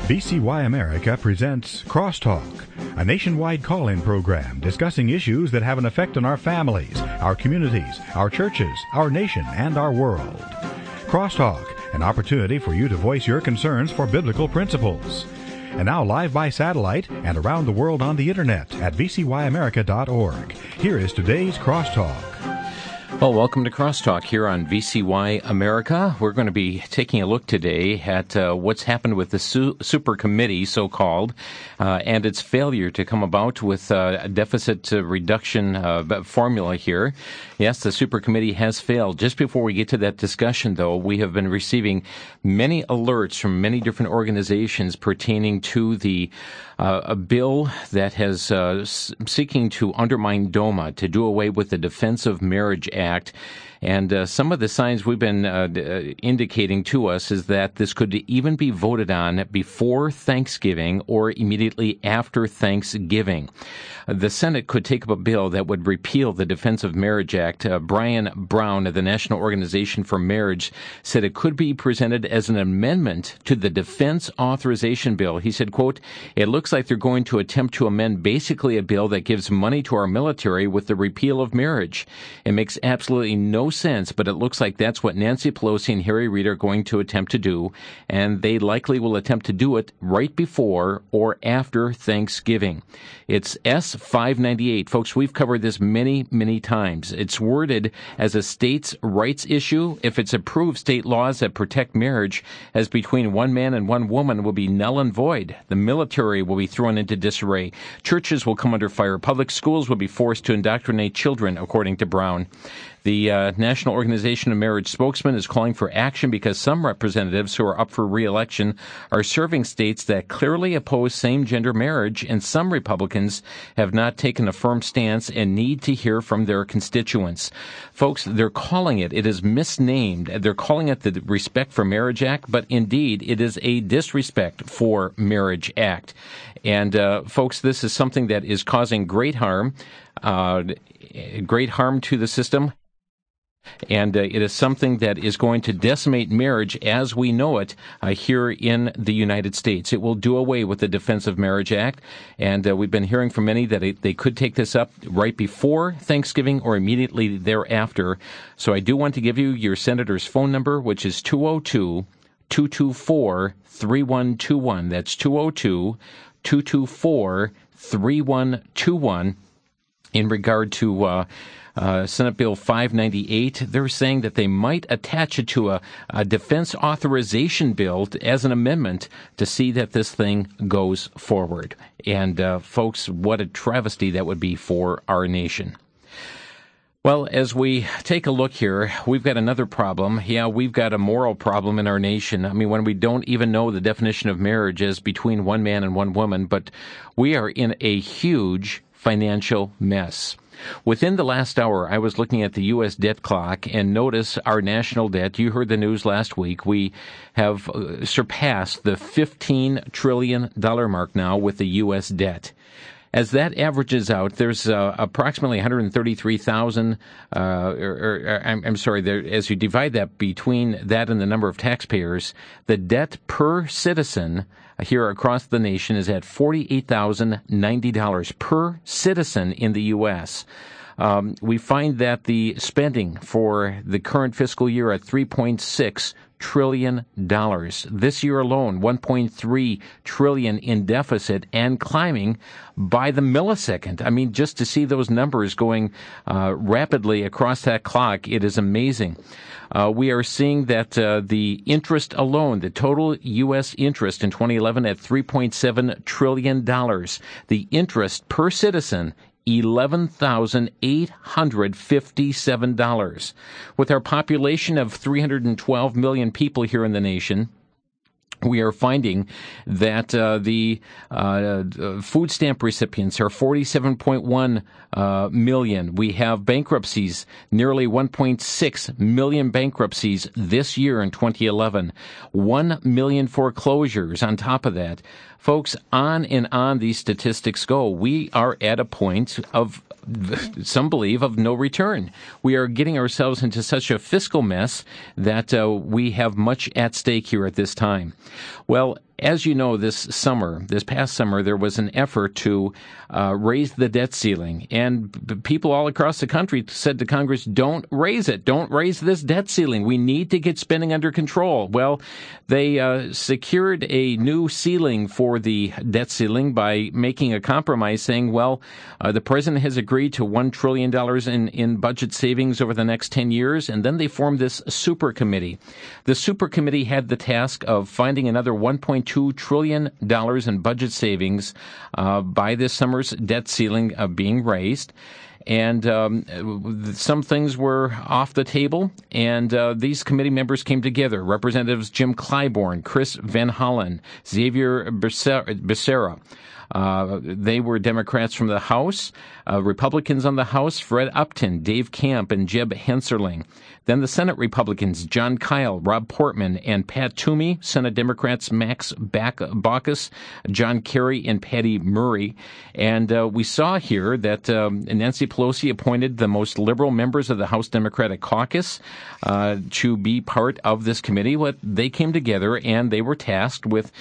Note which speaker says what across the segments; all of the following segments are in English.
Speaker 1: VCY America presents Crosstalk, a nationwide call-in program discussing issues that have an effect on our families, our communities, our churches, our nation, and our world. Crosstalk, an opportunity for you to voice your concerns for biblical principles. And now live by satellite and around the world on the internet at vcyamerica.org. Here is today's Crosstalk.
Speaker 2: Well, welcome to Crosstalk here on VCY America. We're going to be taking a look today at what's happened with the super committee, so-called, and its failure to come about with a deficit reduction formula here. Yes, the super committee has failed. Just before we get to that discussion, though, we have been receiving many alerts from many different organizations pertaining to the a bill that has seeking to undermine D.O.M.A, to do away with the Defense of Marriage Act. And some of the signs we've been indicating to us is that this could even be voted on before Thanksgiving or immediately after Thanksgiving. The Senate could take up a bill that would repeal the Defense of Marriage Act. Brian Brown of the National Organization for Marriage said it could be presented as an amendment to the Defense Authorization Bill. He said, quote, "It looks like they're going to attempt to amend basically a bill that gives money to our military with the repeal of marriage. It makes absolutely no sense, but it looks like that's what Nancy Pelosi and Harry Reid are going to attempt to do, and they likely will attempt to do it right before or after Thanksgiving." It's S-598. Folks, we've covered this many, many times. It's worded as a states' rights issue. If it's approved, state laws that protect marriage as between one man and one woman will be null and void. The military will be thrown into disarray. Churches will come under fire. Public schools will be forced to indoctrinate children, according to Brown. The National Organization of Marriage spokesman is calling for action because some representatives who are up for re-election are serving states that clearly oppose same-gender marriage, and some Republicans have not taken a firm stance and need to hear from their constituents. Folks, they're calling it is misnamed. They're calling it the Respect for Marriage Act, but indeed it is a Disrespect for Marriage Act. And folks, this is something that is causing great harm to the system. And it is something that is going to decimate marriage as we know it here in the United States. It will do away with the Defense of Marriage Act, and we've been hearing from many that they could take this up right before Thanksgiving or immediately thereafter. So I do want to give you your senator's phone number, which is 202-224-3121. That's 202-224-3121. In regard to Senate Bill 598, they're saying that they might attach it to a Defense Authorization Bill as an amendment to see that this thing goes forward. And folks, what a travesty that would be for our nation. Well, as we take a look here, we've got another problem. Yeah, we've got a moral problem in our nation. I mean, when we don't even know the definition of marriage as between one man and one woman, but we are in a huge financial mess. Within the last hour, I was looking at the U.S. debt clock and notice our national debt. You heard the news last week. We have surpassed the $15 trillion mark now with the U.S. debt. As that averages out, there's approximately 133,000, as you divide that between that and the number of taxpayers, the debt per citizen here across the nation is at $48,090 per citizen in the U.S. We find that the spending for the current fiscal year at $3.6 trillion. This year alone, $1.3 trillion in deficit and climbing by the millisecond. I mean, just to see those numbers going rapidly across that clock, it is amazing. We are seeing that the interest alone, the total U.S. interest in 2011 at $3.7 trillion. The interest per citizen, $11,857. With our population of 312 million people here in the nation, we are finding that the food stamp recipients are 47.1 million. We have bankruptcies, nearly 1.6 million bankruptcies this year in 2011. 1 million foreclosures on top of that. Folks, on and on these statistics go. We are at a point of, some believe, of no return. We are getting ourselves into such a fiscal mess that we have much at stake here at this time. Well, As you know, this past summer, there was an effort to raise the debt ceiling. And people all across the country said to Congress, don't raise it. Don't raise this debt ceiling. We need to get spending under control. Well, they secured a new ceiling for the debt ceiling by making a compromise saying, well, the president has agreed to $1 trillion in budget savings over the next 10 years. And then they formed this super committee. The super committee had the task of finding another $1.2 trillion in budget savings by this summer's debt ceiling being raised. And some things were off the table, and these committee members came together. Representatives Jim Clyburn, Chris Van Hollen, Xavier Becerra. They were Democrats from the House. Republicans on the House, Fred Upton, Dave Camp, and Jeb Henserling. Then the Senate Republicans, John Kyle, Rob Portman, and Pat Toomey. Senate Democrats, Max Baucus, John Kerry, and Patty Murray. And we saw here that Nancy Pelosi appointed the most liberal members of the House Democratic Caucus to be part of this committee. They came together and they were tasked with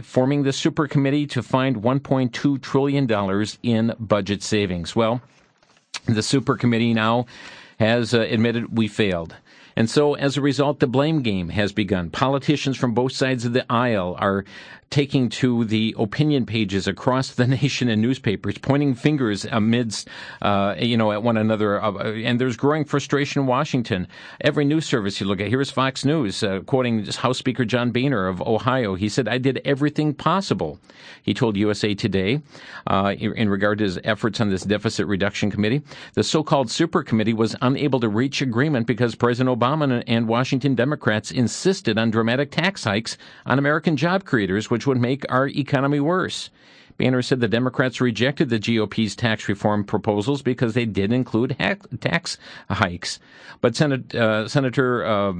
Speaker 2: forming the super committee to find $1.2 trillion in budget savings. Well, the super committee now has admitted we failed. And so, as a result, the blame game has begun. Politicians from both sides of the aisle are taking to the opinion pages across the nation in newspapers, pointing fingers amidst, at one another. And there's growing frustration in Washington. Every news service you look at, here's Fox News, quoting House Speaker John Boehner of Ohio. He said, I did everything possible, he told USA Today, in regard to his efforts on this deficit reduction committee. The so-called super committee was unable to reach agreement because President Obama and Washington Democrats insisted on dramatic tax hikes on American job creators, which would make our economy worse. Boehner said the Democrats rejected the GOP's tax reform proposals because they did include tax hikes. But Senator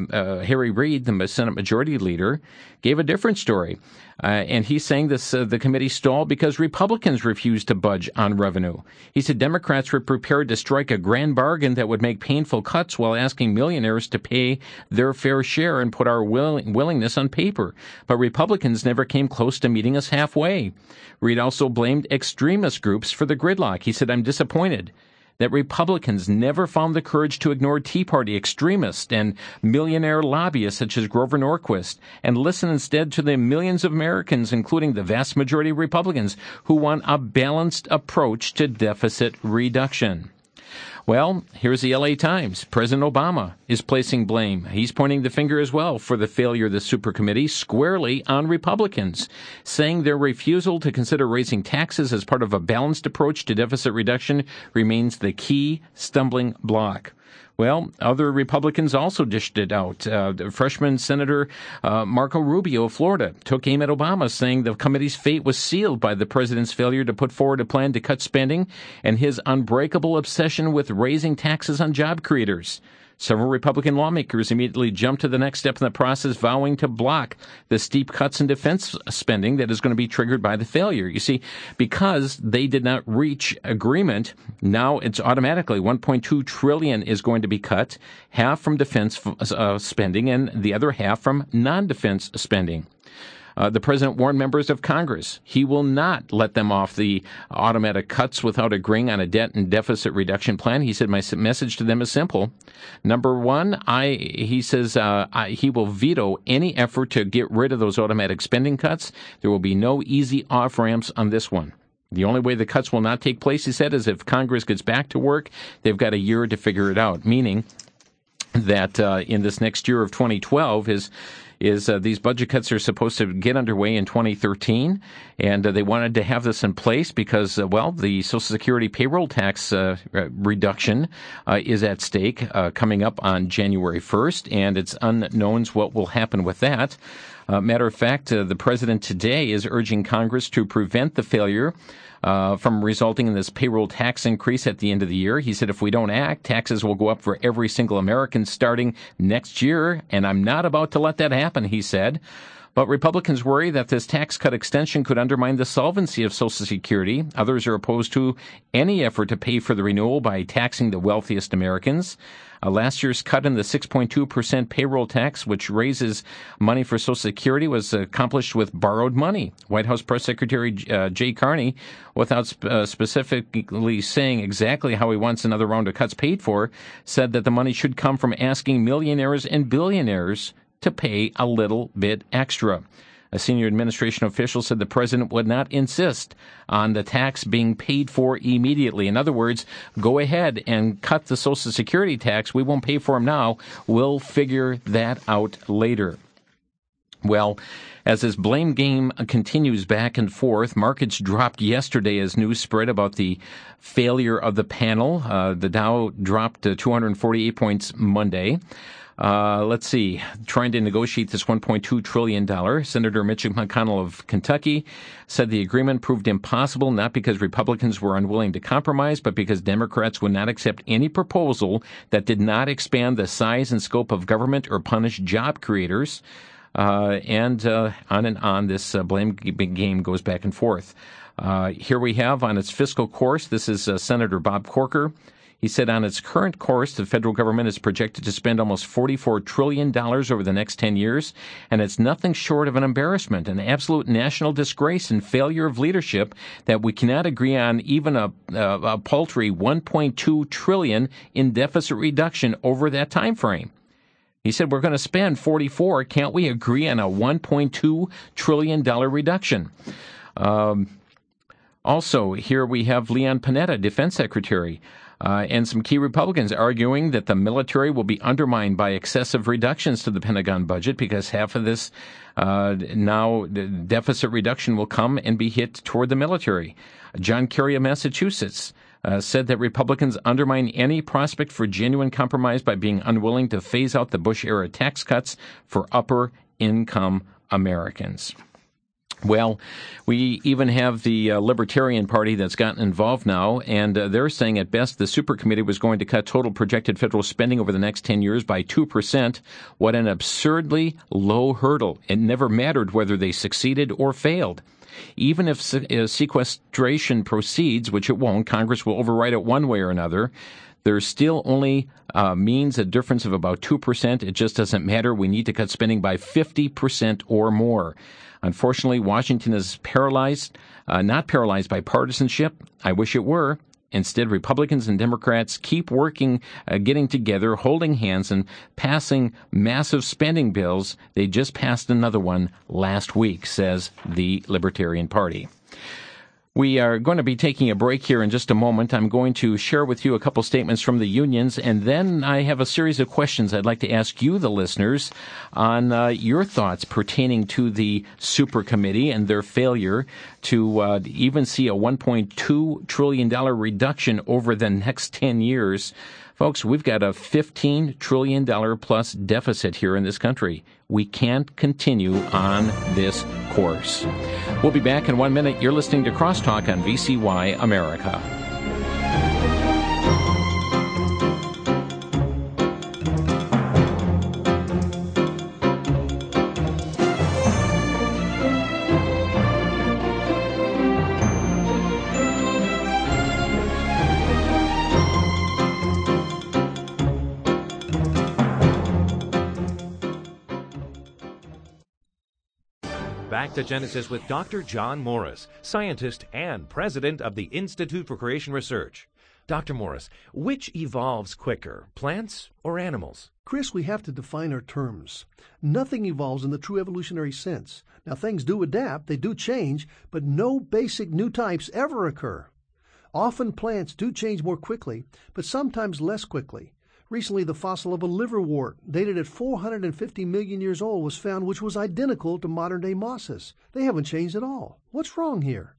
Speaker 2: Harry Reid, the Senate Majority Leader, gave a different story. And he's saying the committee stalled because Republicans refused to budge on revenue. He said Democrats were prepared to strike a grand bargain that would make painful cuts while asking millionaires to pay their fair share and put our willingness on paper. But Republicans never came close to meeting us halfway. Reid also blamed extremist groups for the gridlock. He said, I'm disappointed that Republicans never found the courage to ignore Tea Party extremists and millionaire lobbyists such as Grover Norquist and listen instead to the millions of Americans, including the vast majority of Republicans, who want a balanced approach to deficit reduction. Well, here's the LA Times. President Obama is placing blame. He's pointing the finger as well for the failure of the super committee squarely on Republicans, saying their refusal to consider raising taxes as part of a balanced approach to deficit reduction remains the key stumbling block. Well, other Republicans also dished it out. Freshman Senator Marco Rubio of Florida took aim at Obama, saying the committee's fate was sealed by the president's failure to put forward a plan to cut spending and his unbreakable obsession with raising taxes on job creators. Several Republican lawmakers immediately jumped to the next step in the process, vowing to block the steep cuts in defense spending that is going to be triggered by the failure. You see, because they did not reach agreement, now it's automatically $1.2 trillion is going to be cut, half from defense spending and the other half from non-defense spending. The president warned members of Congress he will not let them off the automatic cuts without agreeing on a debt and deficit reduction plan. He said, my message to them is simple. Number one, he will veto any effort to get rid of those automatic spending cuts. There will be no easy off-ramps on this one. The only way the cuts will not take place, he said, is if Congress gets back to work. They've got a year to figure it out, meaning that in this next year of 2012 is these budget cuts are supposed to get underway in 2013, and they wanted to have this in place because, the Social Security payroll tax reduction is at stake coming up on January 1st, and it's unknowns what will happen with that. Matter of fact, the president today is urging Congress to prevent the failure from resulting in this payroll tax increase at the end of the year. He said if we don't act, taxes will go up for every single American starting next year, and I'm not about to let that happen, he said. But Republicans worry that this tax cut extension could undermine the solvency of Social Security. Others are opposed to any effort to pay for the renewal by taxing the wealthiest Americans. Last year's cut in the 6.2% payroll tax, which raises money for Social Security, was accomplished with borrowed money. White House Press Secretary Jay Carney, without specifically saying exactly how he wants another round of cuts paid for, said that the money should come from asking millionaires and billionaires to pay a little bit extra. A senior administration official said the president would not insist on the tax being paid for immediately. In other words, go ahead and cut the Social Security tax. We won't pay for them now. We'll figure that out later. Well, as this blame game continues back and forth, markets dropped yesterday as news spread about the failure of the panel. The Dow dropped 248 points Monday. Let's see, trying to negotiate this $1.2 trillion. Senator Mitch McConnell of Kentucky said the agreement proved impossible not because Republicans were unwilling to compromise, but because Democrats would not accept any proposal that did not expand the size and scope of government or punish job creators. And on. This blame game goes back and forth. Here we have on its fiscal course, this is Senator Bob Corker. He said on its current course, the federal government is projected to spend almost $44 trillion over the next 10 years, and it's nothing short of an embarrassment, an absolute national disgrace and failure of leadership that we cannot agree on even a paltry $1.2 trillion in deficit reduction over that time frame. He said, we're going to spend 44. Can't we agree on a $1.2 trillion reduction? Also, here we have Leon Panetta, Defense Secretary, and some key Republicans arguing that the military will be undermined by excessive reductions to the Pentagon budget because half of this now the deficit reduction will come and be hit toward the military. John Kerry of Massachusetts said that Republicans undermine any prospect for genuine compromise by being unwilling to phase out the Bush-era tax cuts for upper-income Americans. Well, we even have the Libertarian Party that's gotten involved now, and they're saying at best the super committee was going to cut total projected federal spending over the next 10 years by 2%. What an absurdly low hurdle. It never mattered whether they succeeded or failed. Even if sequestration proceeds, which it won't, Congress will override it one way or another, there still only means a difference of about 2%. It just doesn't matter. We need to cut spending by 50% or more. Unfortunately, Washington is paralyzed, not paralyzed by partisanship. I wish it were. Instead, Republicans and Democrats keep working, getting together, holding hands, and passing massive spending bills. They just passed another one last week, says the Libertarian Party. We are going to be taking a break here in just a moment. I'm going to share with you a couple statements from the unions, and then I have a series of questions I'd like to ask you, the listeners, on your thoughts pertaining to the super committee and their failure to even see a $1.2 trillion reduction over the next 10 years. Folks, we've got a $15 trillion plus deficit here in this country. We can't continue on this course. We'll be back in 1 minute. You're listening to Crosstalk on VCY America.
Speaker 3: Back to Genesis with Dr. John Morris, scientist and president of the Institute for Creation Research. Dr. Morris, which evolves quicker, plants or animals?
Speaker 4: Chris, we have to define our terms. Nothing evolves in the true evolutionary sense. Now, things do adapt, they do change, but no basic new types ever occur. Often plants do change more quickly, but sometimes less quickly. Recently, the fossil of a liverwort, dated at 450 million years old, was found, which was identical to modern-day mosses. They haven't changed at all. What's wrong here?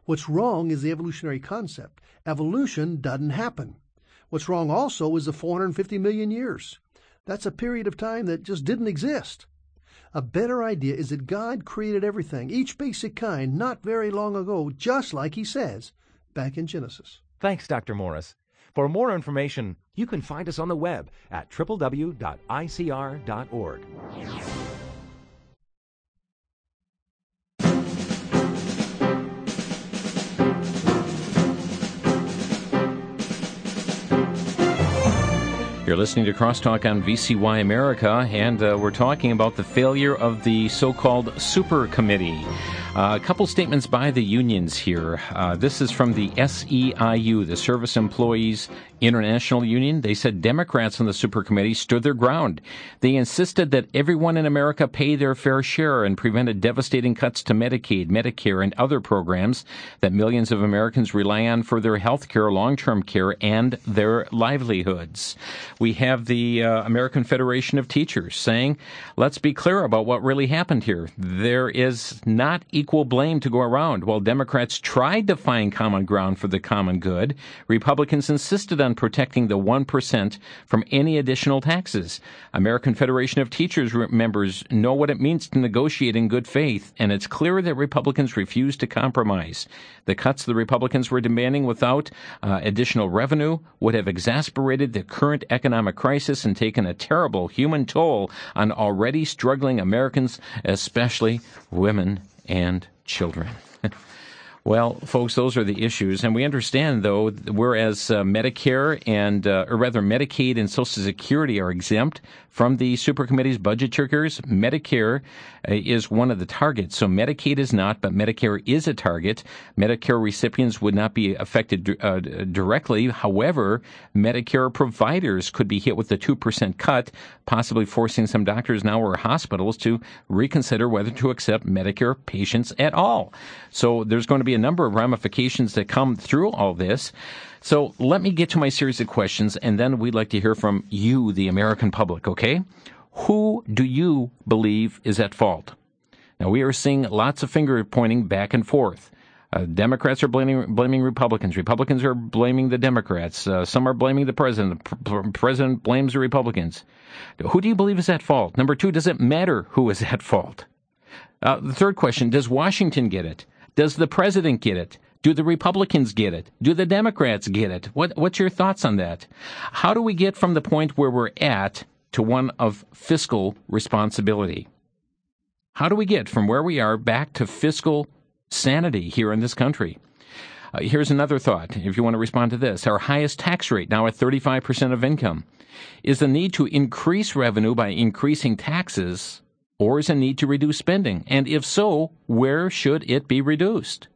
Speaker 4: What's wrong is the evolutionary concept. Evolution doesn't happen. What's wrong also is the 450 million years. That's a period of time that just didn't exist. A better idea is that God created everything, each basic kind, not very long ago, just like He says back in Genesis.
Speaker 3: Thanks, Dr. Morris. For more information, you can find us on the web at www.icr.org.
Speaker 2: You're listening to Crosstalk on VCY America, and we're talking about the failure of the so-called Super Committee. A couple statements by the unions here. This is from the SEIU, the Service Employees International Union. They said Democrats on the Super Committee stood their ground. They insisted that everyone in America pay their fair share and prevented devastating cuts to Medicaid, Medicare, and other programs that millions of Americans rely on for their health care, long-term care, and their livelihoods. We have the American Federation of Teachers saying, let's be clear about what really happened here. There is not equal blame to go around. While Democrats tried to find common ground for the common good, Republicans insisted on protecting the 1% from any additional taxes. American Federation of Teachers members know what it means to negotiate in good faith, and it's clear that Republicans refuse to compromise. The cuts the Republicans were demanding without additional revenue would have exasperated the current economic crisis and taken a terrible human toll on already struggling Americans, especially women and children. Well, folks, those are the issues. And we understand, though, whereas Medicare and, or rather Medicaid and Social Security are exempt from the Super Committee's budget triggers, Medicare is one of the targets. So Medicaid is not, but Medicare is a target. Medicare recipients would not be affected directly. However, Medicare providers could be hit with a 2% cut, possibly forcing some doctors now or hospitals to reconsider whether to accept Medicare patients at all. So there's going to be a number of ramifications that come through all this. So let me get to my series of questions, and then we'd like to hear from you, the American public, okay? Who do you believe is at fault? Now, we are seeing lots of finger pointing back and forth. Democrats are blaming Republicans. Republicans are blaming the Democrats. Some are blaming the president. The president blames the Republicans. Who do you believe is at fault? Number two, does it matter who is at fault? The third question, does Washington get it? Does the president get it? Do the Republicans get it? Do the Democrats get it? What's your thoughts on that? How do we get from the point where we're at to one of fiscal responsibility? How do we get from where we are back to fiscal sanity here in this country? Here's another thought, if you want to respond to this. Our highest tax rate, now at 35% of income. Is the need to increase revenue by increasing taxes, or is a need to reduce spending? And if so, where should it be reduced?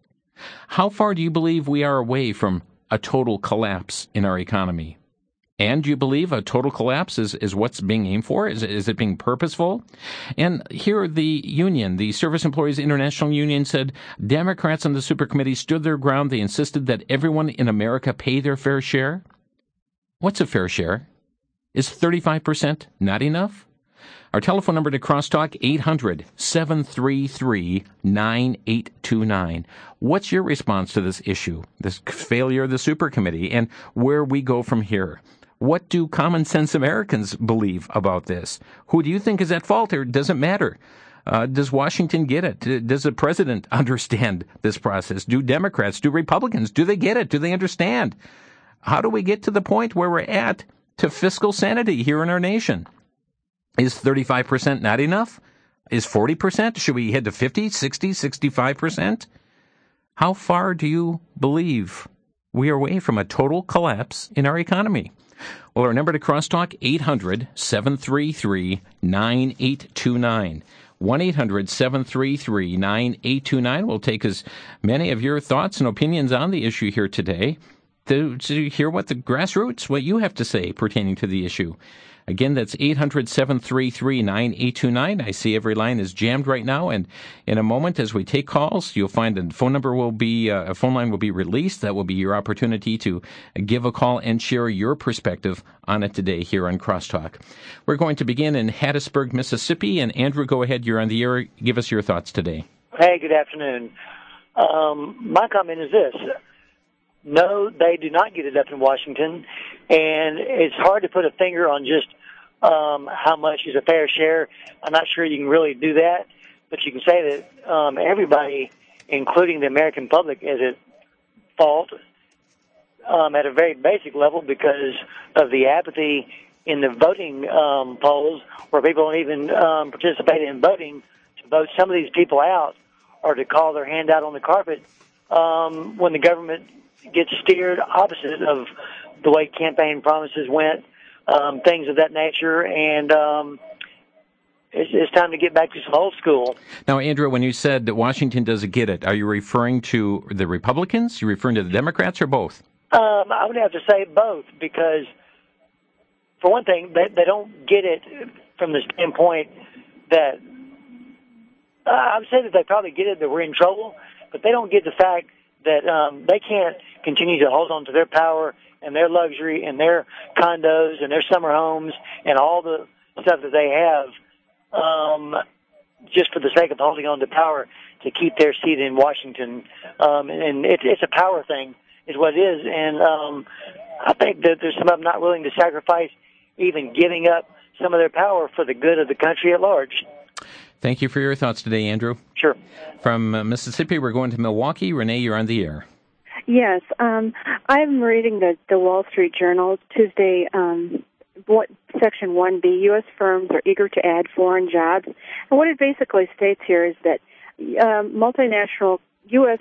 Speaker 2: How far do you believe we are away from a total collapse in our economy? And do you believe a total collapse is what's being aimed for? Is it being purposeful? And here the union, the Service Employees International Union, said Democrats on the Super Committee stood their ground. They insisted that everyone in America pay their fair share. What's a fair share? Is 35% not enough? Our telephone number to Crosstalk, 800-733-9829. What's your response to this issue, this failure of the Super Committee, and where we go from here? What do common sense Americans believe about this? Who do you think is at fault, or does it matter? Does Washington get it? Does the president understand this process? Do Democrats, do Republicans, do they get it? Do they understand? How do we get to the point where we're at to fiscal sanity here in our nation? Is 35% not enough? Is 40%? Should we head to 50, 60, 65%? How far do you believe we are away from a total collapse in our economy? Well, our number to Crosstalk, 800-733-9829. 1-800-733-9829. We'll take as many of your thoughts and opinions on the issue here today to hear what the grassroots, what you have to say pertaining to the issue. Again, that's 800-733-9829. I see every line is jammed right now, and in a moment, as we take calls, you'll find a phone line will be released. That will be your opportunity to give a call and share your perspective on it today here on Crosstalk. We're going to begin in Hattiesburg, Mississippi, and Andrew, go ahead. You're on the air. Give us your thoughts today.
Speaker 5: Hey, good afternoon. My comment is this. No, they do not get it up in Washington, and it's hard to put a finger on just how much is a fair share. I'm not sure you can really do that, but you can say that everybody, including the American public, is at fault at a very basic level because of the apathy in the voting polls, where people don't even participate in voting to vote some of these people out or to call their hand out on the carpet when the government gets steered opposite of the way campaign promises went things of that nature, and it's time to get back to some old school.
Speaker 2: Now, Andrew, when you said that Washington doesn't get it, are you referring to the Republicans? Are you referring to the Democrats, or both?
Speaker 5: I would have to say both, because for one thing, they don't get it from the standpoint that I would say that they probably get it that we're in trouble, but they don't get the fact that they can't continue to hold on to their power and their luxury and their condos and their summer homes and all the stuff that they have just for the sake of holding on to power to keep their seat in Washington. And it's a power thing is what it is. And I think that there's some of them not willing to sacrifice even giving up some of their power for the good of the country at large.
Speaker 2: Thank you for your thoughts today, Andrew.
Speaker 5: Sure.
Speaker 2: From Mississippi, we're going to Milwaukee. Renee, you're on the air.
Speaker 6: Yes. I'm reading the Wall Street Journal Tuesday, Section 1B, U.S. firms are eager to add foreign jobs. And what it basically states here is that U.S.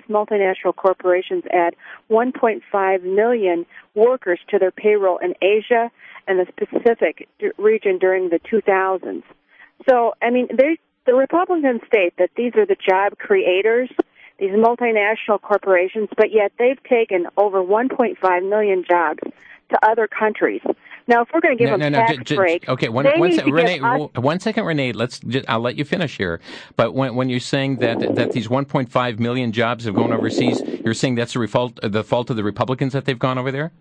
Speaker 6: multinational corporations add 1.5 million workers to their payroll in Asia and the Pacific region during the 2000s. So, I mean, the Republicans state that these are the job creators, these multinational corporations, but yet they've taken over 1.5 million jobs to other countries. Now, if we're going to give them tax breaks,
Speaker 2: okay, one second, Renee. I'll let you finish here. But when you're saying that these 1.5 million jobs have gone overseas, you're saying that's the fault of the Republicans that they've gone over there?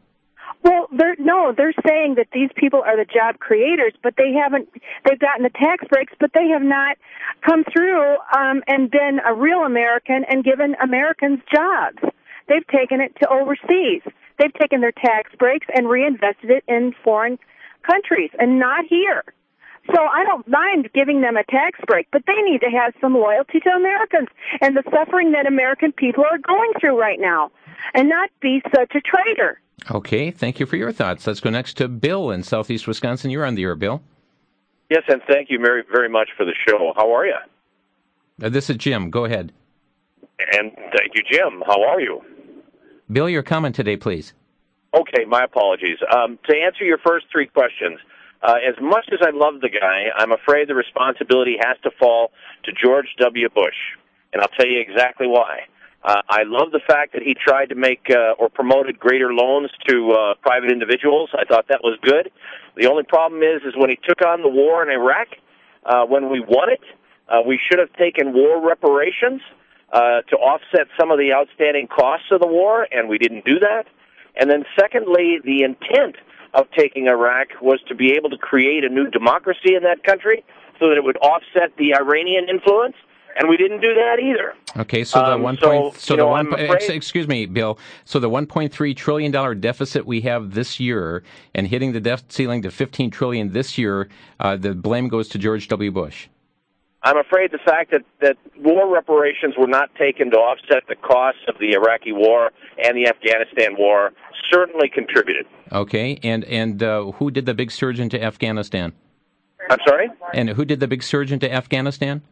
Speaker 6: Well, they're saying that these people are the job creators, but they've gotten the tax breaks, but they have not come through and been a real American and given Americans jobs. They've taken it to overseas. They've taken their tax breaks and reinvested it in foreign countries and not here. So I don't mind giving them a tax break, but they need to have some loyalty to Americans and the suffering that American people are going through right now and not be such a traitor.
Speaker 2: Okay, thank you for your thoughts. Let's go next to Bill in southeast Wisconsin. You're on the air, Bill.
Speaker 7: Yes, and thank you very, very much for the show. How are you?
Speaker 2: This is Jim. Go ahead.
Speaker 7: And thank you, Jim. How are you?
Speaker 2: Bill, your comment today, please.
Speaker 7: Okay, my apologies. To answer your first three questions, as much as I love the guy, I'm afraid the responsibility has to fall to George W. Bush, and I'll tell you exactly why. I love the fact that he tried to make or promoted greater loans to private individuals. I thought that was good. The only problem is when he took on the war in Iraq, when we won it, we should have taken war reparations to offset some of the outstanding costs of the war, and we didn't do that. And then secondly, the intent of taking Iraq was to be able to create a new democracy in that country so that it would offset the Iranian influence. And we didn't do that either.
Speaker 2: Okay, so excuse me, Bill. So the $1.3 trillion deficit we have this year, and hitting the debt ceiling to $15 trillion this year, the blame goes to George W. Bush.
Speaker 7: I'm afraid the fact that war reparations were not taken to offset the costs of the Iraqi war and the Afghanistan war certainly contributed.
Speaker 2: Okay, and who did the big surge into Afghanistan?
Speaker 7: I'm sorry?
Speaker 2: And who did the big surge into Afghanistan?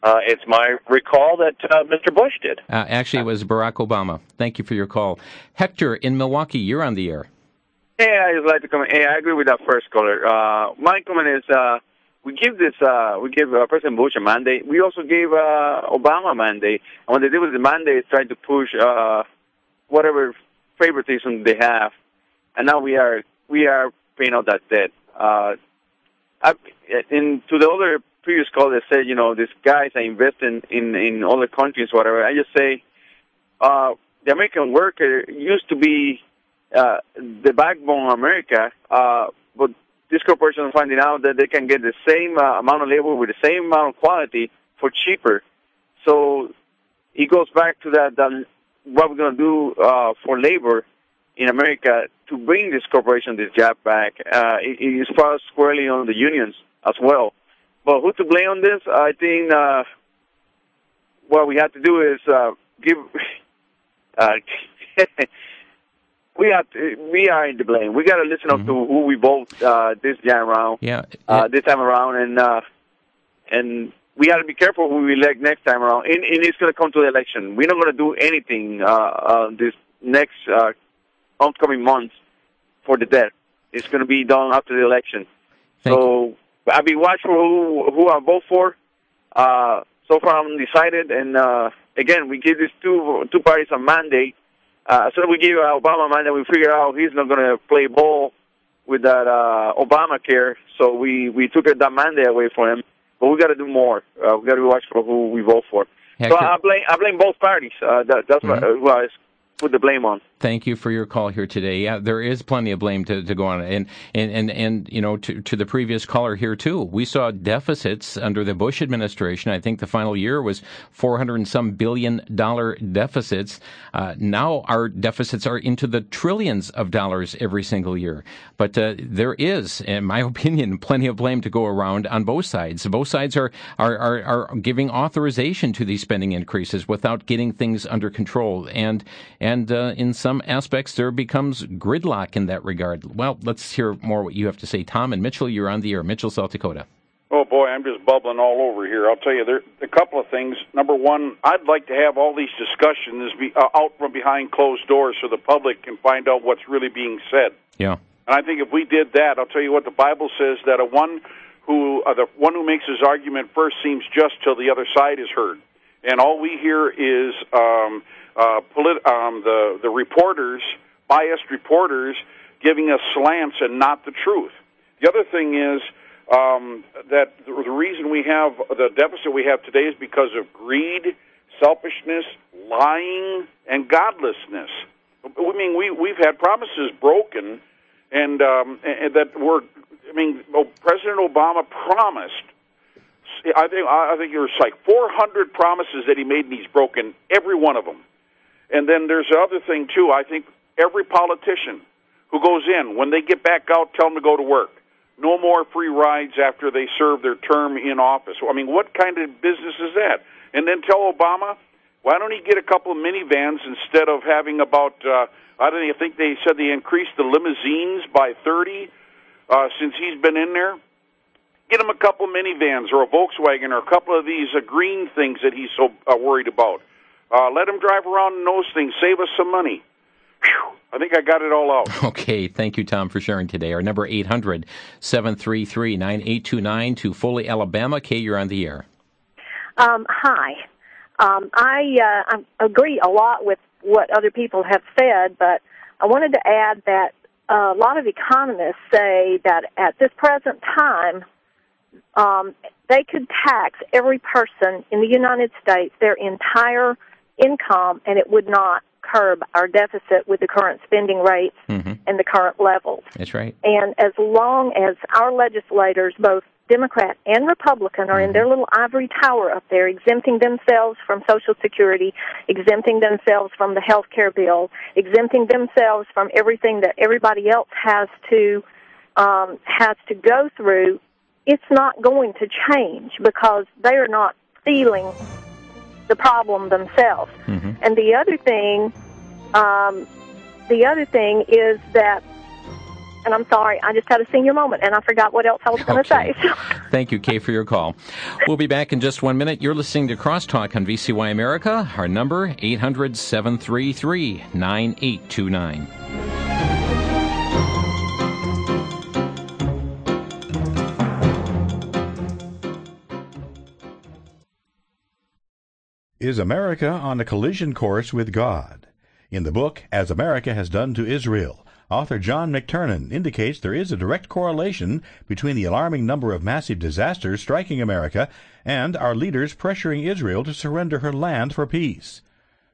Speaker 7: It's my recall that Mr. Bush did.
Speaker 2: Actually, it was Barack Obama. Thank you for your call. Hector in Milwaukee, you're on the air.
Speaker 8: Hey, I just like to comment. Hey, I agree with that first caller. My comment is we give President Bush a mandate. We also gave Obama a mandate. And what they did with the mandate is try to push whatever favoritism they have. And now we are paying out that debt. To the other previous call that said, these guys are investing in other countries, whatever. I just say the American worker used to be the backbone of America, but these corporations are finding out that they can get the same amount of labor with the same amount of quality for cheaper. So it goes back to that what we're going to do for labor in America to bring this corporation, this job back. It falls squarely on the unions as well. But who to blame on this? I think what we have to do is give. We are in the blame. We got to listen up to who we vote this time around. This time around, and we got to be careful who we elect next time around. And it's going to come to the election. We're not going to do anything this next upcoming months for the debt. It's going to be done after the election. So I'll be watching who I vote for. So far, I'm undecided. And again, we give these two parties a mandate. So we give Obama a mandate. We figure out he's not going to play ball with that Obamacare. So we took that mandate away from him. But we got to do more. We got to watch for who we vote for. So I blame both parties. That's what I put the blame on.
Speaker 2: Thank you for your call here today. Yeah, there is plenty of blame to go on, and to the previous caller here too. We saw deficits under the Bush administration. I think the final year was $400 and some billion deficits. Now our deficits are into the trillions of dollars every single year. But there is, in my opinion, plenty of blame to go around on both sides. Both sides are giving authorization to these spending increases without getting things under control, and in some aspects, there becomes gridlock in that regard. Well, let's hear more what you have to say. Tom and Mitchell, you're on the air. Mitchell, South Dakota.
Speaker 9: Oh, boy, I'm just bubbling all over here. I'll tell you, there are a couple of things. Number one, I'd like to have all these discussions out from behind closed doors so the public can find out what's really being said.
Speaker 2: Yeah.
Speaker 9: And I think if we did that, I'll tell you what, the Bible says that the one who makes his argument first seems just till the other side is heard. And all we hear is the reporters, biased reporters, giving us slants and not the truth. The other thing is that the reason we have the deficit we have today is because of greed, selfishness, lying, and godlessness. I mean, we've had promises broken, and that were. I mean, President Obama promised. I think there was like 400 promises that he made, and he's broken every one of them. And then there's the other thing, too. I think every politician who goes in, when they get back out, tell them to go to work. No more free rides after they serve their term in office. I mean, what kind of business is that? And then tell Obama, why don't he get a couple of minivans instead of having about, I think they said they increased the limousines by 30 since he's been in there. Get him a couple of minivans or a Volkswagen or a couple of these green things that he's so worried about. Let him drive around in those things. Save us some money. Whew, I think I got it all out.
Speaker 2: Okay. Thank you, Tom, for sharing today. Our number 800-733-9829 to Foley, Alabama. Kay, you're on the air.
Speaker 6: Hi. I agree a lot with what other people have said, but I wanted to add that a lot of economists say that at this present time, they could tax every person in the United States their entire income, and it would not curb our deficit with the current spending rates and the current levels.
Speaker 2: That's right.
Speaker 6: And as long as our legislators, both Democrat and Republican, are in their little ivory tower up there, exempting themselves from Social Security, exempting themselves from the health care bill, exempting themselves from everything that everybody else has to go through, it's not going to change because they are not feeling the problem themselves. And the other thing is that, and I'm sorry, I just had a senior moment, and I forgot what else I was going to say.
Speaker 2: Thank you, Kay, for your call. We'll be back in just 1 minute. You're listening to Crosstalk on VCY America. Our number, 800-733-9829.
Speaker 1: Is America on a collision course with God? In the book, As America Has Done to Israel, author John McTernan indicates there is a direct correlation between the alarming number of massive disasters striking America and our leaders pressuring Israel to surrender her land for peace.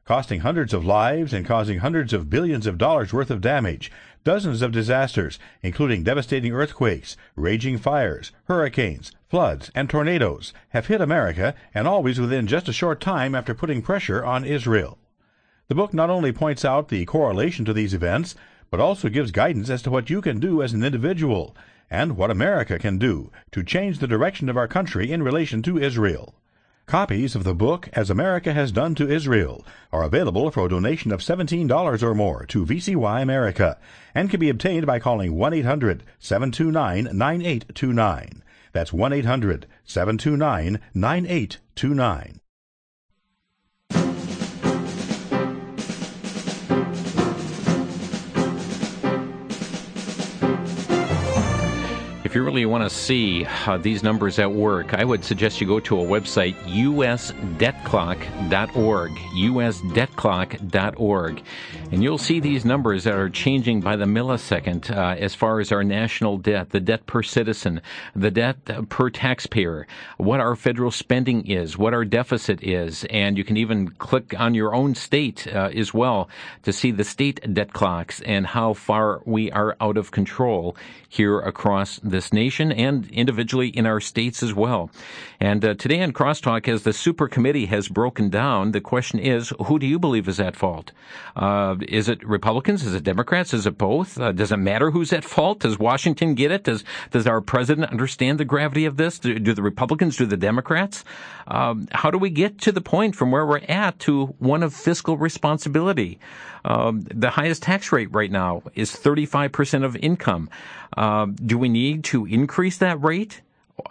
Speaker 1: Costing hundreds of lives and causing hundreds of billions of dollars worth of damage, dozens of disasters, including devastating earthquakes, raging fires, hurricanes, floods, and tornadoes, have hit America, and always within just a short time after putting pressure on Israel. The book not only points out the correlation to these events, but also gives guidance as to what you can do as an individual, and what America can do to change the direction of our country in relation to Israel. Copies of the book, As America Has Done to Israel, are available for a donation of $17 or more to VCY America, and can be obtained by calling 1-800-729-9829. That's 1-800-729-9829.
Speaker 2: If you really want to see these numbers at work, I would suggest you go to a website, usdebtclock.org, usdebtclock.org, and you'll see these numbers that are changing by the millisecond as far as our national debt, the debt per citizen, the debt per taxpayer, what our federal spending is, what our deficit is, and you can even click on your own state as well to see the state debt clocks and how far we are out of control here across this nation and individually in our states as well. And today on Crosstalk, as the super committee has broken down, the question is, who do you believe is at fault? Is it Republicans? Is it Democrats? Is it both? Does it matter who's at fault? Does Washington get it? Does our president understand the gravity of this? Do the Republicans? Do the Democrats? How do we get to the point from where we're at to one of fiscal responsibility? The highest tax rate right now is 35% of income. Do we need to increase that rate?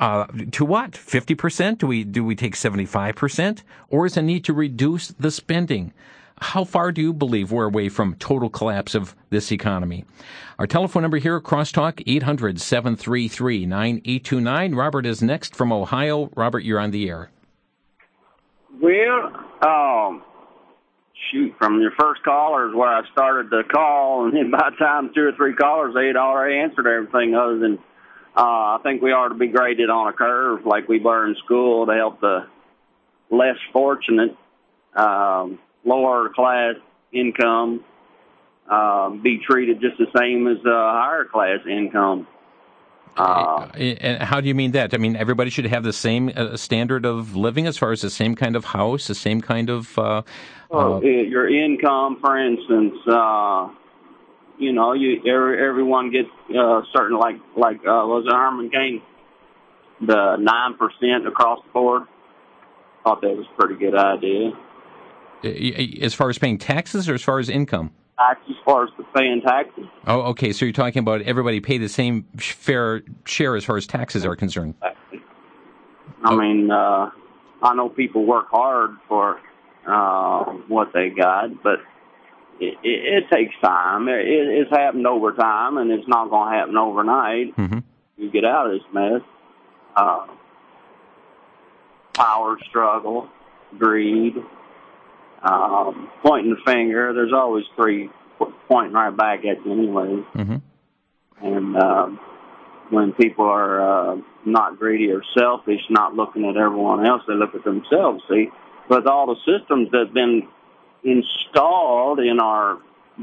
Speaker 2: To what? 50%? Do we take 75%? Or is there a need to reduce the spending? How far do you believe we're away from total collapse of this economy? Our telephone number here at Crosstalk, 800-733-9829. Robert is next from Ohio. Robert, you're on the air.
Speaker 10: Well, from your first caller is where I started the call, and then by the time 2 or 3 callers, they had already answered everything other than I think we ought to be graded on a curve like we were in school to help the less fortunate, lower class income be treated just the same as higher class income.
Speaker 2: And how do you mean that? I mean, everybody should have the same standard of living as far as the same kind of house, the same kind of...
Speaker 10: your income, for instance, everyone gets certain, like was it Herman Cain, the 9% across the board? Thought that was a pretty good idea.
Speaker 2: As far as paying taxes or as far as income?
Speaker 10: As far as paying taxes.
Speaker 2: Oh, okay. So you're talking about everybody pay the same fair share as far as taxes are concerned.
Speaker 10: I mean, I know people work hard for what they got, but it takes time. It's happened over time, and it's not going to happen overnight.
Speaker 2: Mm-hmm.
Speaker 10: You get out of this mess. Power struggle, greed, pointing the finger. There's always 3 pointing right back at you anyway.
Speaker 2: Mm-hmm.
Speaker 10: And when people are not greedy or selfish, not looking at everyone else, they look at themselves, see? But all the systems that have been installed in our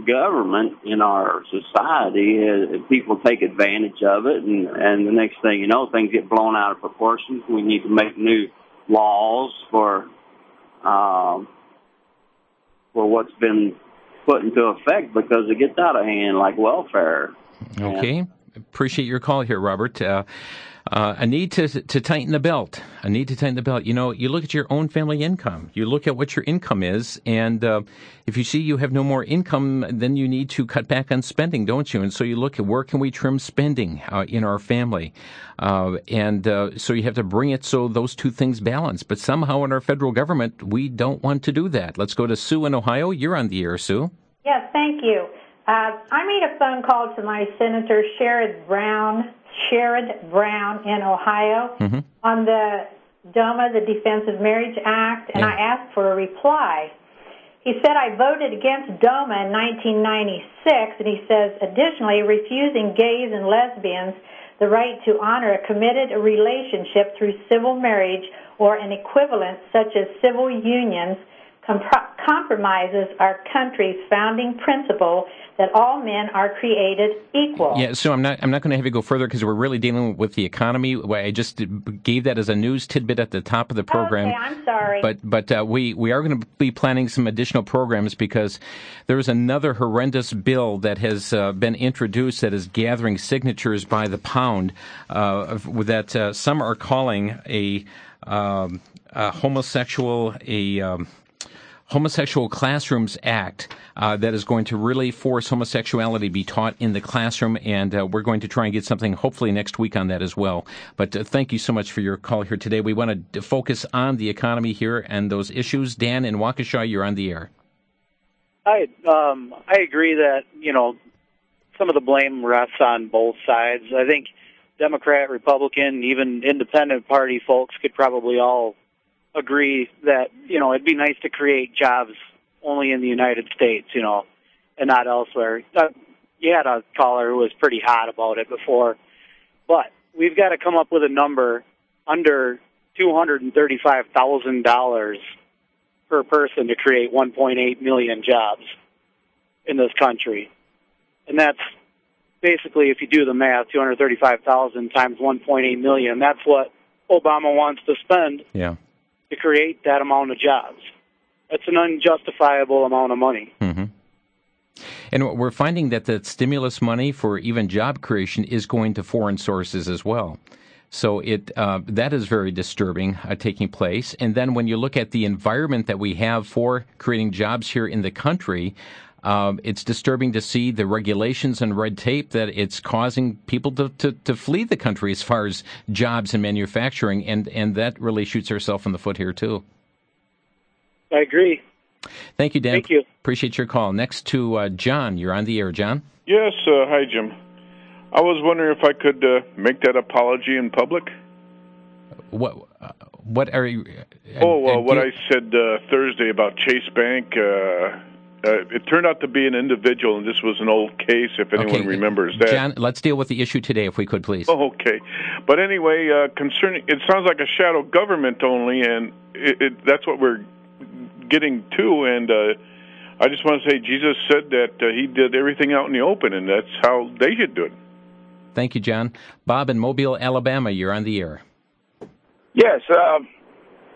Speaker 10: government, in our society, people take advantage of it, and the next thing you know, things get blown out of proportion. We need to make new laws for what's been put into effect because it gets out of hand, like welfare.
Speaker 2: Okay. Appreciate your call here, Robert. A need to tighten the belt. A need to tighten the belt. You know, you look at your own family income. You look at what your income is, and if you see you have no more income, then you need to cut back on spending, don't you? And so you look at where can we trim spending in our family, and so you have to bring it so those two things balance. But somehow in our federal government, we don't want to do that. Let's go to Sue in Ohio. You're on the air, Sue.
Speaker 11: Yes, thank you. I made a phone call to my Senator Sherrod Brown in Ohio
Speaker 2: mm-hmm.
Speaker 11: on the D.O.M.A, the Defense of Marriage Act, and I asked for a reply. He said I voted against D.O.M.A in 1996, and he says, additionally, refusing gays and lesbians the right to honor a committed relationship through civil marriage or an equivalent such as civil unions compromises our country's founding principle that all men are created equal.
Speaker 2: Yeah, so I'm not going to have you go further because we're really dealing with the economy. I just gave that as a news tidbit at the top of the program.
Speaker 11: Okay, I'm sorry.
Speaker 2: But we are going to be planning some additional programs because there is another horrendous bill that has been introduced that is gathering signatures by the pound that some are calling a Homosexual Classrooms Act that is going to really force homosexuality be taught in the classroom, and we're going to try and get something hopefully next week on that as well. But thank you so much for your call here today. We want to focus on the economy here and those issues. Dan in Waukesha, you're on the air.
Speaker 12: I agree that, some of the blame rests on both sides. I think Democrat, Republican, even independent party folks could probably all agree that, it'd be nice to create jobs only in the United States, and not elsewhere. You had a caller who was pretty hot about it before, but we've got to come up with a number under $235,000 per person to create 1.8 million jobs in this country. And that's basically, if you do the math, 235,000 times 1.8 million, that's what Obama wants to spend to create that amount of jobs. That's an unjustifiable amount of money.
Speaker 2: Mm-hmm. And we're finding that the stimulus money for even job creation is going to foreign sources as well. So that is very disturbing taking place. And then when you look at the environment that we have for creating jobs here in the country, it's disturbing to see the regulations and red tape that it's causing people to flee the country as far as jobs and manufacturing. And that really shoots ourselves in the foot here, too.
Speaker 12: I agree.
Speaker 2: Thank you, Dan.
Speaker 12: Thank you.
Speaker 2: Appreciate your call. Next to John. You're on the air, John.
Speaker 13: Yes. Hi, Jim. I was wondering if I could make that apology in public.
Speaker 2: What are you?
Speaker 13: What I said Thursday about Chase Bank. It turned out to be an individual, and this was an old case, if anyone remembers that.
Speaker 2: John, let's deal with the issue today, if we could, please.
Speaker 13: Oh, okay. But anyway, concerning, it sounds like a shadow government only, and that's what we're getting to, and I just want to say Jesus said that he did everything out in the open, and that's how they should do it.
Speaker 2: Thank you, John. Bob in Mobile, Alabama, you're on the air.
Speaker 14: Yes, I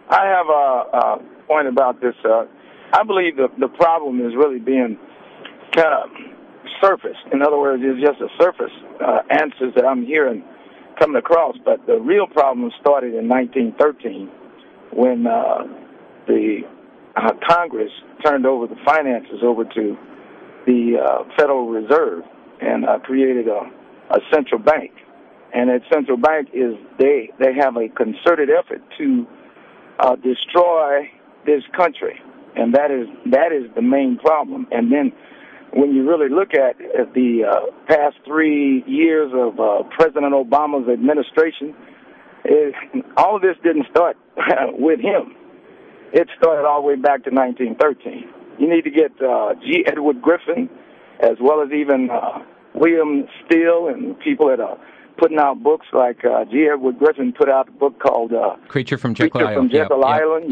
Speaker 14: have a point about this. I believe the problem is really being kind of surfaced. In other words, it's just a surface answers that I'm hearing coming across. But the real problem started in 1913 when the Congress turned over the finances over to the Federal Reserve and created a central bank. And that central bank is they have a concerted effort to destroy this country. And that is the main problem. And then when you really look at the past 3 years of President Obama's administration, all of this didn't start with him. It started all the way back to 1913. You need to get G. Edward Griffin, as well as even William Steele and people that are putting out books like G. Edward Griffin put out a book called
Speaker 2: Creature from Jekyll Island.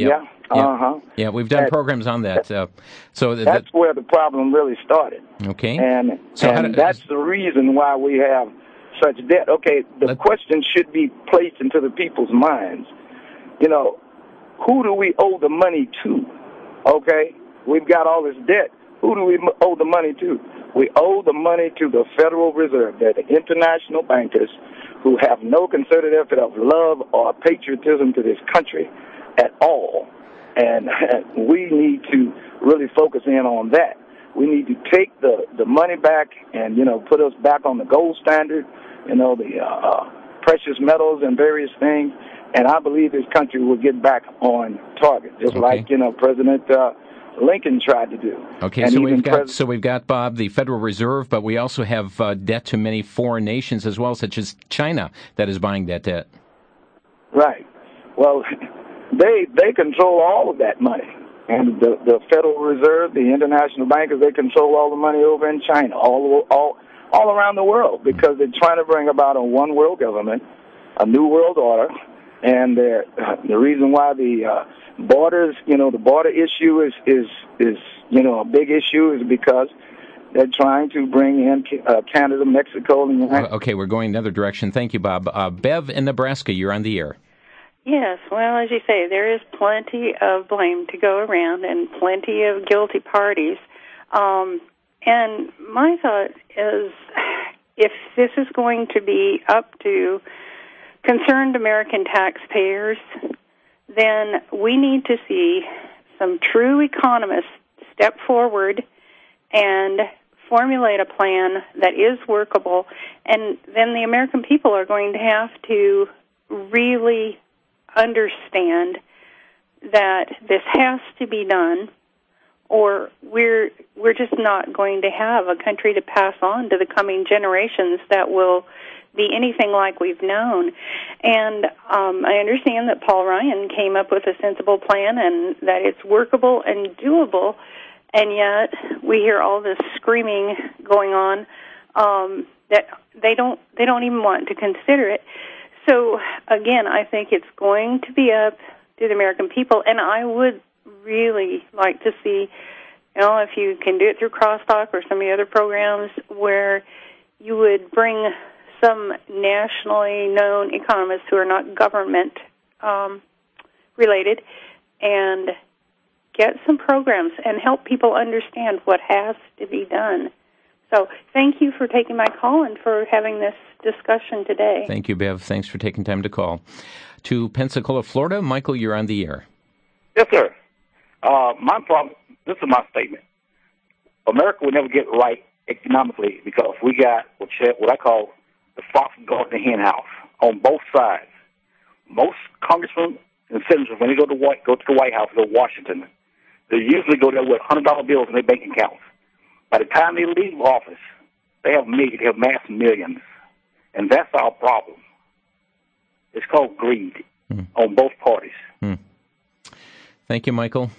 Speaker 2: Yeah, we've done programs on that. So
Speaker 14: that's where the problem really started.
Speaker 2: Okay.
Speaker 14: And that's the reason why we have such debt. Okay, the question should be placed into the people's minds. Who do we owe the money to? Okay? We've got all this debt. Who do we owe the money to? We owe the money to the Federal Reserve. They're the international bankers who have no concerted effort of love or patriotism to this country at all. And we need to really focus in on that. We need to take the money back and, put us back on the gold standard, the precious metals and various things. And I believe this country will get back on target, just like, President Lincoln tried to do.
Speaker 2: Okay,
Speaker 14: and
Speaker 2: so we've got Bob, the Federal Reserve, but we also have debt to many foreign nations as well, such as China, that is buying that debt.
Speaker 14: Right. Well, they control all of that money, and the Federal Reserve, the international bankers, they control all the money over in China, all around the world, because they're trying to bring about a one world government, a new world order, and the reason why the borders, the border issue is a big issue is because they're trying to bring in Canada, Mexico, and
Speaker 2: Okay, we're going another direction. Thank you, Bob. Bev in Nebraska, you're on the air.
Speaker 15: Yes, well, as you say, there is plenty of blame to go around and plenty of guilty parties. And my thought is, if this is going to be up to concerned American taxpayers, then we need to see some true economists step forward and formulate a plan that is workable, and then the American people are going to have to really understand that this has to be done, or we're just not going to have a country to pass on to the coming generations that will be anything like we've known. And I understand that Paul Ryan came up with a sensible plan and that it's workable and doable, and yet we hear all this screaming going on that they don't even want to consider it. So, again, I think it's going to be up to the American people, and I would really like to see, if you can do it through Crosstalk or some of the other programs, where you would bring some nationally known economists who are not government related and get some programs and help people understand what has to be done. So thank you for taking my call and for having this discussion today.
Speaker 2: Thank you, Bev. Thanks for taking time to call. To Pensacola, Florida. Michael, you're on the air.
Speaker 16: Yes, sir. My problem, this is my statement. America will never get right economically because we got what I call the fox guard in the hen house on both sides. Most congressmen and senators, when they go to the White House, go to Washington, they usually go there with $100 bills in their bank accounts. By the time they leave office, they have mass millions. And that's our problem. It's called greed on both parties.
Speaker 2: Thank you, Michael.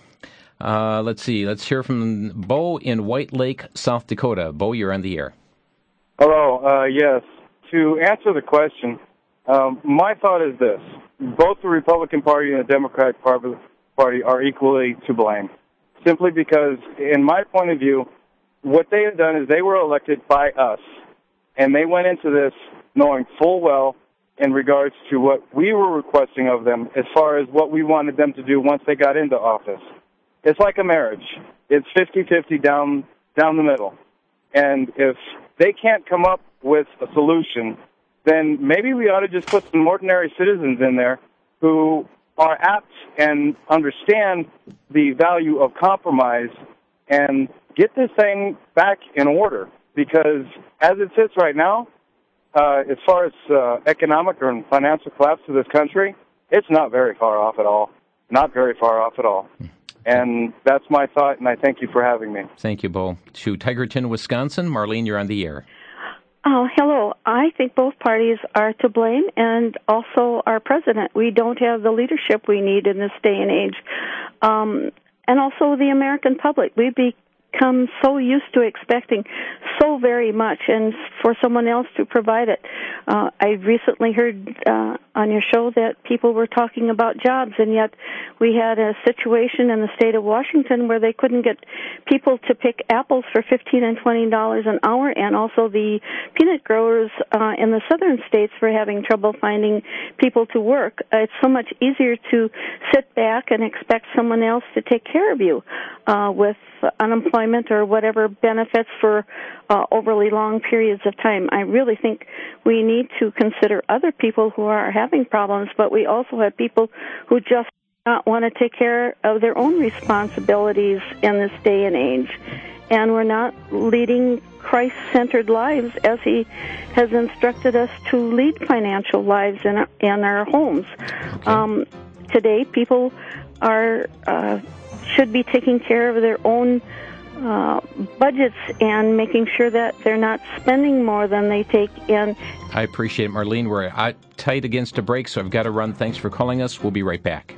Speaker 2: Let's see. Let's hear from Bo in White Lake, South Dakota. Bo, you're on the air.
Speaker 17: Hello. Yes. To answer the question, my thought is this. Both the Republican Party and the Democratic Party are equally to blame, simply because, in my point of view, what they have done is they were elected by us, and they went into this knowing full well in regards to what we were requesting of them as far as what we wanted them to do once they got into office. It's like a marriage. It's 50-50 down the middle. And if they can't come up with a solution, then maybe we ought to just put some ordinary citizens in there who are apt and understand the value of compromise and get this thing back in order. Because as it sits right now, as far as economic or financial collapse of this country, it's not very far off at all. Not very far off at all. And that's my thought, and I thank you for having me.
Speaker 2: Thank you, Bo. To Tigerton, Wisconsin. Marlene, you're on the air.
Speaker 18: Oh, hello. I think both parties are to blame, and also our president. We don't have the leadership we need in this day and age. And also the American public. We've become so used to expecting so very much, and for someone else to provide it. I recently heard on your show that people were talking about jobs, and yet we had a situation in the state of Washington where they couldn't get people to pick apples for $15 and $20 an hour, and also the peanut growers in the southern states were having trouble finding people to work. It's so much easier to sit back and expect someone else to take care of you with unemployment or whatever benefits for overly long periods of time. I really think we need to consider other people who are having problems, but we also have people who just not want to take care of their own responsibilities in this day and age. And we're not leading Christ-centered lives as He has instructed us to lead financial lives in our homes. Okay. Today, people should be taking care of their own budgets and making sure that they're not spending more than they take in.
Speaker 2: I appreciate it, Marlene. We're tight against a break, so I've got to run. Thanks for calling us. We'll be right back.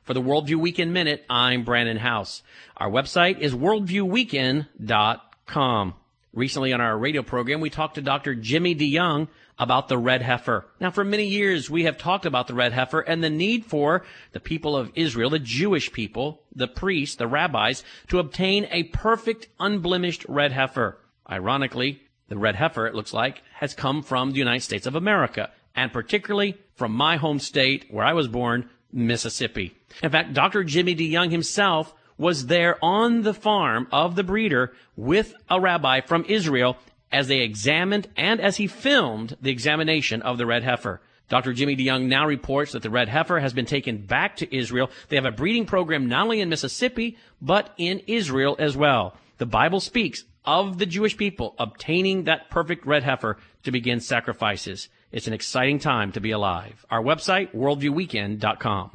Speaker 19: For the Worldview Weekend Minute, I'm Brandon House. Our website is worldviewweekend.com. Recently on our radio program, we talked to Dr. Jimmy DeYoung about the red heifer. Now, for many years, we have talked about the red heifer and the need for the people of Israel, the Jewish people, the priests, the rabbis, to obtain a perfect, unblemished red heifer. Ironically, the red heifer, it looks like, has come from the United States of America, and particularly from my home state, where I was born, Mississippi. In fact, Dr. Jimmy DeYoung himself was there on the farm of the breeder with a rabbi from Israel as they examined and as he filmed the examination of the red heifer. Dr. Jimmy DeYoung now reports that the red heifer has been taken back to Israel. They have a breeding program not only in Mississippi, but in Israel as well. The Bible speaks of the Jewish people obtaining that perfect red heifer to begin sacrifices. It's an exciting time to be alive. Our website, worldviewweekend.com.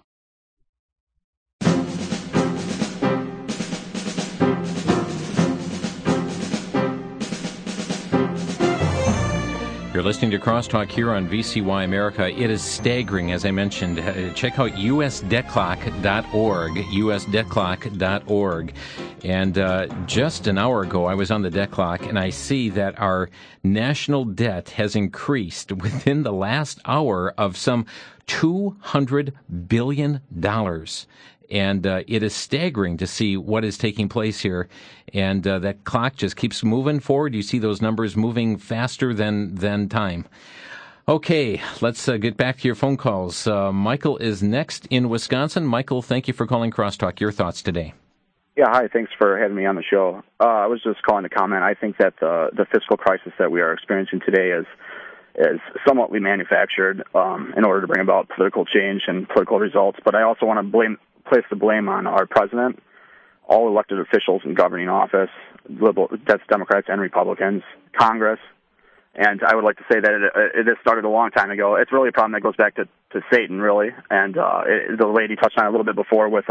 Speaker 2: You're listening to Crosstalk here on VCY America. It is staggering, as I mentioned. Check out usdebtclock.org, usdebtclock.org. And just an hour ago, I was on the debt clock, and I see that our national debt has increased within the last hour of some $200 billion. And it is staggering to see what is taking place here. And that clock just keeps moving forward. You see those numbers moving faster than time. Okay, let's get back to your phone calls. Michael is next in Wisconsin. Michael, thank you for calling Crosstalk. Your thoughts today?
Speaker 20: Yeah, hi. Thanks for having me on the show. I was just calling to comment. I think that the fiscal crisis that we are experiencing today is somewhatly manufactured in order to bring about political change and political results. But I also want to place the blame on our president, all elected officials in governing office, that's Democrats and Republicans, Congress. And I would like to say that it has started a long time ago. It's really a problem that goes back to Satan, really. And the lady touched on it a little bit before with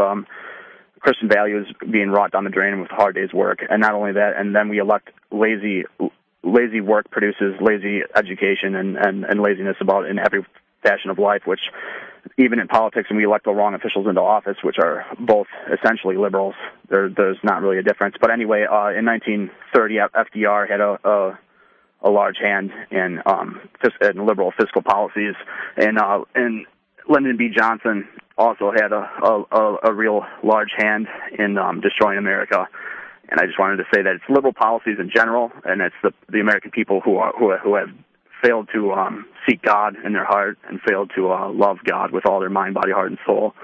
Speaker 20: Christian values being wrought down the drain with a hard day's work. And not only that, and then we elect lazy work produces lazy education and laziness about in every fashion of life, which even in politics, when we elect the wrong officials into office, which are both essentially liberals, there's not really a difference. But anyway, in 1930, FDR had a large hand in liberal fiscal policies, and Lyndon B. Johnson also had a real large hand in destroying America. And I just wanted to say that it's liberal policies in general, and it's the American people who have failed to seek God in their heart and failed to love God with all their mind, body, heart, and soul.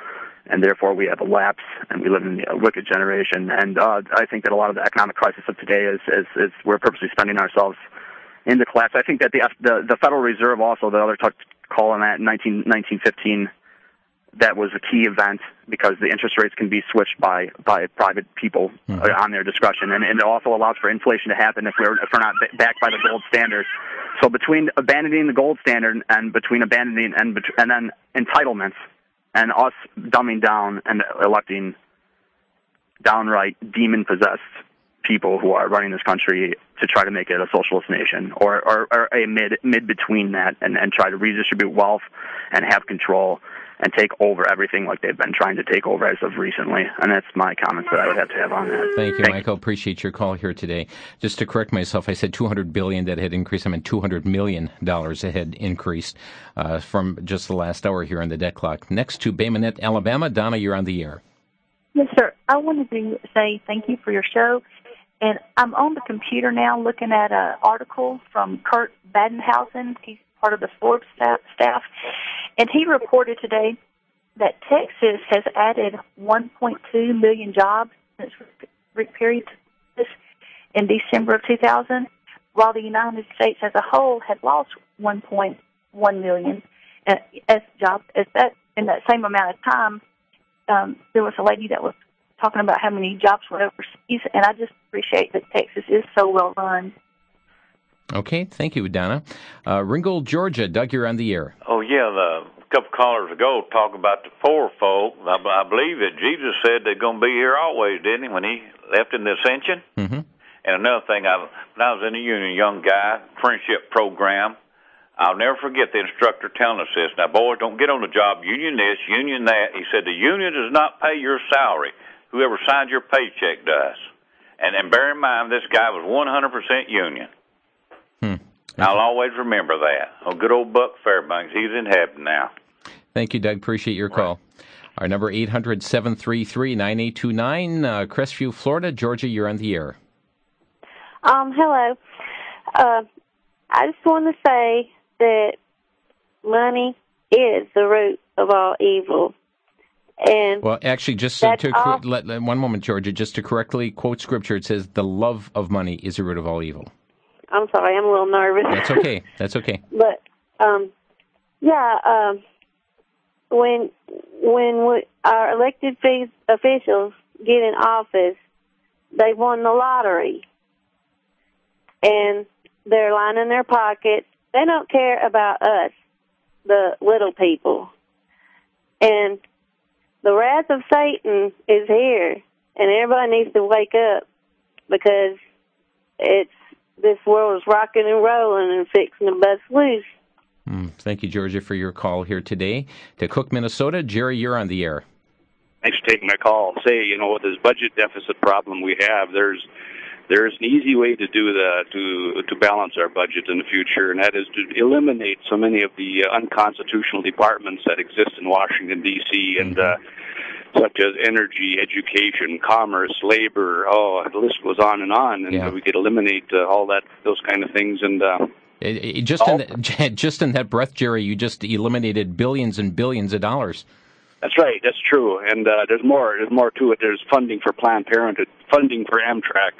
Speaker 20: And therefore we have a lapse, and we live in a wicked generation. And I think that a lot of the economic crisis of today is we're purposely spending ourselves into collapse. I think that the Federal Reserve also, the other call on that in 1915, that was a key event because the interest rates can be switched by private people on their discretion, and it also allows for inflation to happen if we're not backed by the gold standard. So between abandoning the gold standard and between abandoning and then entitlements and us dumbing down and electing downright demon-possessed people who are running this country to try to make it a socialist nation or a mid between that and try to redistribute wealth and have control and take over everything like they've been trying to take over as of recently. And that's my comments that I would have to have on that.
Speaker 2: Thank you, Michael. Appreciate your call here today. Just to correct myself, I said $200 billion that had increased. I meant $200 million that had increased from just the last hour here on the debt clock. Next to Bay Minette, Alabama. Donna, you're on the air.
Speaker 21: Yes, sir. I wanted to say thank you for your show. And I'm on the computer now looking at an article from Kurt Badenhausen. He's part of the Forbes staff. And he reported today that Texas has added 1.2 million jobs since period in December of 2000, while the United States as a whole had lost 1.1 million as jobs. As that in that same amount of time, there was a lady that was talking about how many jobs were overseas, and I just appreciate that Texas is so well run.
Speaker 2: Okay, thank you, Donna. Ringgold, Georgia. Doug, you're on the air.
Speaker 22: Oh, yeah, a couple callers ago talked about the poor folk. I believe that Jesus said they're going to be here always, didn't he, when he left in the ascension?
Speaker 2: Mm-hmm.
Speaker 22: And another thing, when I was in the union, young guy, friendship program, I'll never forget the instructor telling us this. Now, boys, don't get on the job, union this, union that. He said, the union does not pay your salary. Whoever signs your paycheck does. And bear in mind, this guy was 100% union. I'll always remember that. Oh, good old Buck Fairbanks. He's in heaven now.
Speaker 2: Thank you, Doug. Appreciate your call. Our number 800-733-9829, Crestview, Florida. Georgia, you're on the air.
Speaker 23: Hello. I just want to say that money is the root of all evil. And
Speaker 2: well, actually, just one moment, Georgia, just to correctly quote Scripture, it says, the love of money is the root of all evil.
Speaker 23: I'm sorry, I'm a little nervous.
Speaker 2: That's okay. That's okay.
Speaker 23: But, when our elected officials get in office, they won the lottery. And they're lining their pockets. They don't care about us, the little people. And the wrath of Satan is here, and everybody needs to wake up because it's this world is rocking and rolling and fixing to bust loose.
Speaker 2: Thank you, Georgia, for your call here today. To Cook, Minnesota, Jerry, you're on the air.
Speaker 3: Thanks for taking my call. Say, with this budget deficit problem we have, there's an easy way to do that, to balance our budget in the future, and that is to eliminate so many of the unconstitutional departments that exist in Washington, D.C., and such as energy, education, commerce, labor. The list goes on, and we could eliminate those kind of things. And
Speaker 2: just in that breath, Jerry, you just eliminated billions and billions of dollars.
Speaker 3: That's right. That's true. And there's more. There's more to it. There's funding for Planned Parenthood, funding for Amtrak.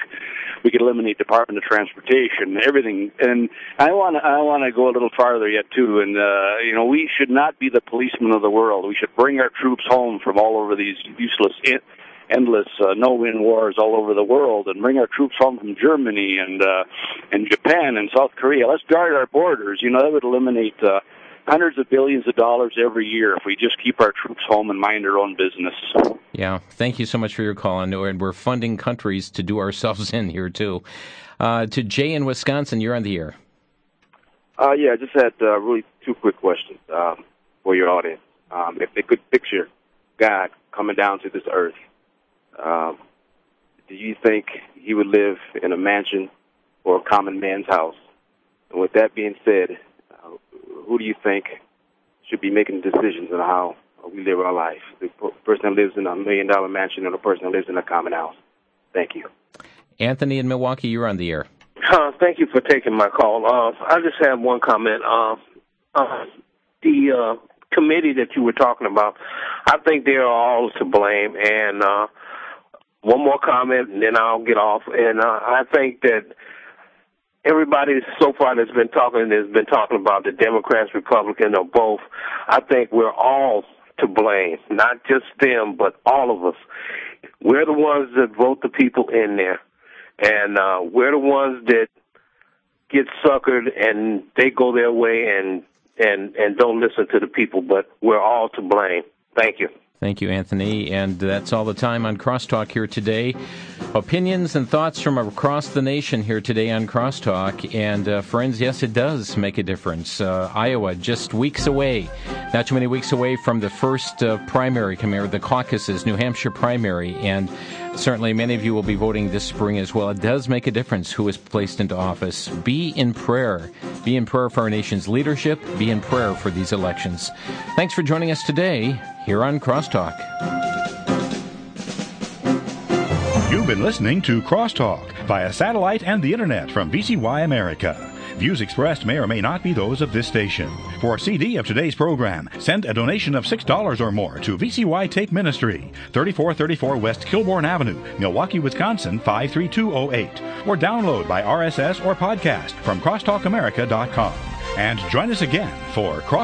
Speaker 3: We could eliminate Department of Transportation, everything. And I want to go a little farther yet too. And we should not be the policemen of the world. We should bring our troops home from all over these useless, endless no-win wars all over the world, and bring our troops home from Germany and Japan and South Korea. Let's guard our borders. That would eliminate hundreds of billions of dollars every year if we just keep our troops home and mind our own business.
Speaker 2: Yeah, thank you so much for your call. And we're funding countries to do ourselves in here, too. To Jay in Wisconsin, you're on the air.
Speaker 4: I just had really two quick questions for your audience. If they could picture God coming down to this earth, do you think he would live in a mansion or a common man's house? And with that being said, who do you think should be making decisions on how we live our life? The person that lives in a $1 million mansion or the person that lives in a common house? Thank you.
Speaker 2: Anthony in Milwaukee, you're on the air.
Speaker 5: Thank you for taking my call. I just have one comment. The committee that you were talking about, I think they are all to blame. And one more comment, and then I'll get off. And I think that everybody so far that's been talking has been talking about the Democrats, Republicans, or both. I think we're all to blame, not just them, but all of us. We're the ones that vote the people in there, and we're the ones that get suckered and they go their way and don't listen to the people. But we're all to blame. Thank you.
Speaker 2: Thank you, Anthony. And that's all the time on Crosstalk here today. Opinions and thoughts from across the nation here today on Crosstalk. And friends, yes, it does make a difference. Iowa, just weeks away, not too many weeks away from the first primary coming out, the caucuses, New Hampshire primary. And certainly many of you will be voting this spring as well. It does make a difference who is placed into office. Be in prayer. Be in prayer for our nation's leadership. Be in prayer for these elections. Thanks for joining us today here on Crosstalk.
Speaker 1: You've been listening to Crosstalk via satellite and the internet from VCY America. Views expressed may or may not be those of this station. For a CD of today's program, send a donation of $6 or more to VCY Take Ministry, 3434 West Kilbourne Avenue, Milwaukee, Wisconsin, 53208. Or download by RSS or podcast from crosstalkamerica.com. And join us again for Crosstalk.